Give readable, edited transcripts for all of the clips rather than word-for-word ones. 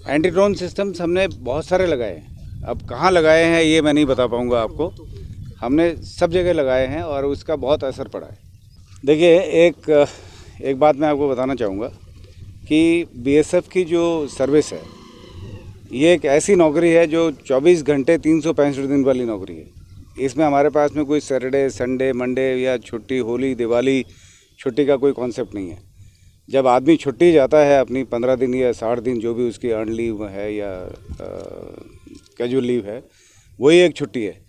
Anti drone systems हमने बहुत सारे लगाए हैं। अब कहाँ लगाए हैं ये मैं नहीं बता पाऊँगा आपको। हमने सब जगह लगाए हैं और उसका बहुत असर पड़ा है। देखिए, एक बात मैं आपको बताना चाहूँगा कि बीएसएफ की जो सर्विस है ये एक ऐसी नौकरी है जो 24 घंटे 365 दिन वाली नौकरी है। इसमें हमारे पास में कोई सैटरडे, संडे, मंडे या छुट्टी, होली, दिवाली छुट्टी का कोई कॉन्सेप्ट नहीं है। जब आदमी छुट्टी जाता है अपनी 15 दिन या 60 दिन जो भी उसकी अर्न लीव है या कैजुअल लीव है, वही एक छुट्टी है।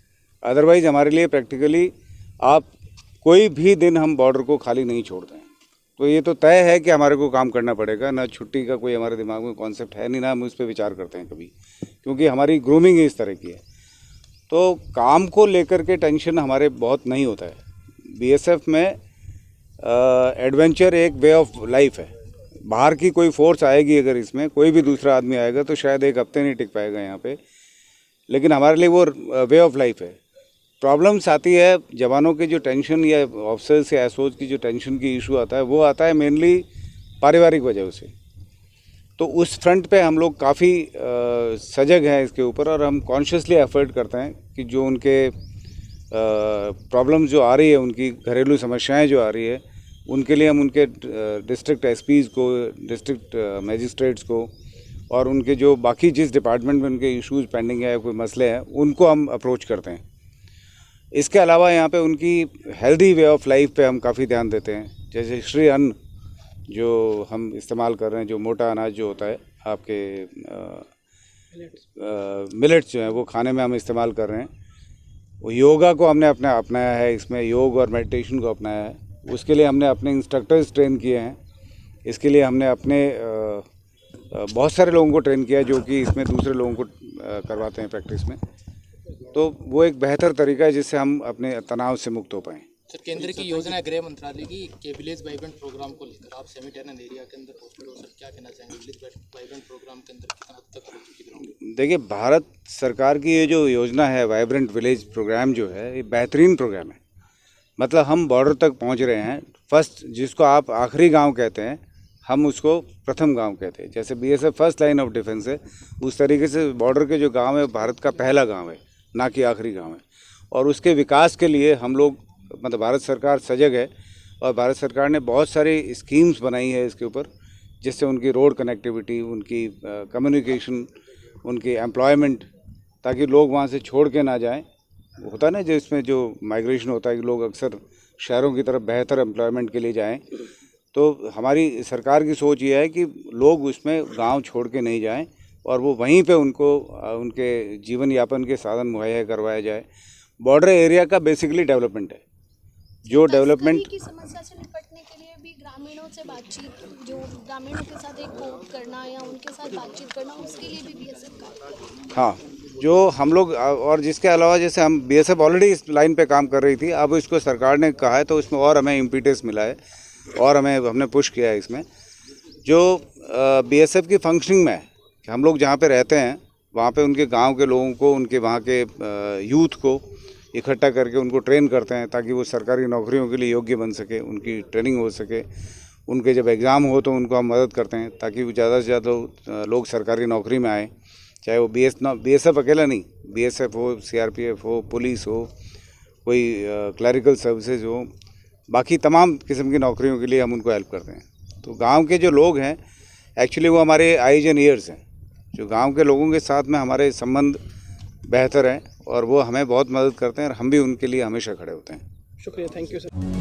अदरवाइज़ हमारे लिए प्रैक्टिकली आप कोई भी दिन हम बॉर्डर को खाली नहीं छोड़ते हैं। तो ये तो तय है कि हमारे को काम करना पड़ेगा। ना छुट्टी का कोई हमारे दिमाग में कॉन्सेप्ट है नहीं, ना हम उस पर विचार करते हैं कभी, क्योंकि हमारी ग्रूमिंग ही इस तरह की है। तो काम को लेकर के टेंशन हमारे बहुत नहीं होता है। बीएसएफ में एडवेंचर एक वे ऑफ लाइफ है। बाहर की कोई फोर्स आएगी, अगर इसमें कोई भी दूसरा आदमी आएगा तो शायद एक हफ्ते नहीं टिक पाएगा यहाँ पे, लेकिन हमारे लिए वो वे ऑफ लाइफ है। प्रॉब्लम्स आती है जवानों की जो टेंशन या ऑफिसर्स या एसओज की जो टेंशन की इशू आता है, वो आता है मेनली पारिवारिक वजह से। तो उस फ्रंट पे हम लोग काफ़ी सजग हैं इसके ऊपर, और हम कॉन्शियसली एफर्ट करते हैं कि जो उनके प्रॉब्लम्स जो आ रही है, उनकी घरेलू समस्याएं जो आ रही है, उनके लिए हम उनके डिस्ट्रिक्ट एसपीज़ को, डिस्ट्रिक्ट मजिस्ट्रेट्स को, और उनके जो बाकी जिस डिपार्टमेंट में उनके इश्यूज़ पेंडिंग है, कोई मसले हैं, उनको हम अप्रोच करते हैं। इसके अलावा यहाँ पे उनकी हेल्दी वे ऑफ लाइफ पे हम काफ़ी ध्यान देते हैं। जैसे श्री अन्न जो हम इस्तेमाल कर रहे हैं, जो मोटा अनाज जो होता है आपके मिलेट्स जो हैं, वो खाने में हम इस्तेमाल कर रहे हैं। वो योगा को हमने अपनाया है, इसमें योग और मेडिटेशन को अपनाया है। उसके लिए हमने अपने इंस्ट्रक्टर्स ट्रेन किए हैं। इसके लिए हमने अपने बहुत सारे लोगों को ट्रेन किया है जो कि इसमें दूसरे लोगों को करवाते हैं प्रैक्टिस में। तो वो एक बेहतर तरीका है जिससे हम अपने तनाव से मुक्त हो पाएँ। सर, केंद्र की योजना है गृह मंत्रालय की के विलेज वाइब्रेंट प्रोग्राम को लेकर, आप सेमी टर्नल एरिया के अंदर पोस्टेड हो, सर क्या कहना चाहेंगे? विलेज वाइब्रेंट प्रोग्राम के अंदर कितना हद तक हो चुकी है? देखिए, भारत सरकार की ये जो योजना है वाइब्रेंट विलेज प्रोग्राम जो है, ये बेहतरीन प्रोग्राम है। मतलब हम बॉर्डर तक पहुंच रहे हैं। फर्स्ट, जिसको आप आखिरी गांव कहते हैं, हम उसको प्रथम गांव कहते हैं। जैसे BSF first line of defence है, उस तरीके से बॉर्डर के जो गांव है भारत का पहला गांव है, ना कि आखिरी गांव है। और उसके विकास के लिए हम लोग, मतलब भारत सरकार सजग है, और भारत सरकार ने बहुत सारी स्कीम्स बनाई है इसके ऊपर, जिससे उनकी रोड कनेक्टिविटी, उनकी कम्युनिकेशन, उनकी एम्प्लॉयमेंट, ताकि लोग वहाँ से छोड़ के ना जाएं। होता है ना, जो इसमें जो माइग्रेशन होता है कि लोग अक्सर शहरों की तरफ बेहतर एम्प्लॉयमेंट के लिए जाएं। तो हमारी सरकार की सोच ये है कि लोग उसमें गांव छोड़ के नहीं जाएं, और वो वहीं पे उनको उनके जीवन यापन के साधन मुहैया करवाया जाए। बॉर्डर एरिया का बेसिकली डेवलपमेंट है, जो डेवलपमेंट की समस्या से निपटने के लिए भी ग्रामीणों से बातचीत, जो ग्रामीणों के साथ एक कोर्ट करना या उनके साथ बातचीत करना, उसके लिए भी बीएसएफ का। हाँ, जो हम लोग, और जिसके अलावा जैसे हम बीएसएफ ऑलरेडी इस लाइन पे काम कर रही थी, अब इसको सरकार ने कहा है तो इसमें और हमें इम्पीटस मिला है और हमने पुश किया है इसमें। जो बीएसएफ की फंक्शनिंग में है कि हम लोग जहाँ पे रहते हैं वहाँ पे उनके गांव के लोगों को, उनके वहाँ के यूथ को इकट्ठा करके उनको ट्रेन करते हैं, ताकि वो सरकारी नौकरियों के लिए योग्य बन सके, उनकी ट्रेनिंग हो सके। उनके जब एग्ज़ाम हो तो उनको हम मदद करते हैं, ताकि वो ज़्यादा से ज़्यादा लोग सरकारी नौकरी में आएँ। चाहे वो बीएसएफ अकेला नहीं, बीएसएफ हो, सीआरपीएफ हो, पुलिस हो, कोई क्लरिकल सर्विसेज हो, बाकी तमाम किस्म की नौकरियों के लिए हम उनको हेल्प करते हैं। तो गांव के जो लोग हैं, एक्चुअली वो हमारे आइज एंड ईयर्स हैं। जो गांव के लोगों के साथ में हमारे संबंध बेहतर हैं, और वो हमें बहुत मदद करते हैं, और हम भी उनके लिए हमेशा खड़े होते हैं। शुक्रिया, थैंक यू सर।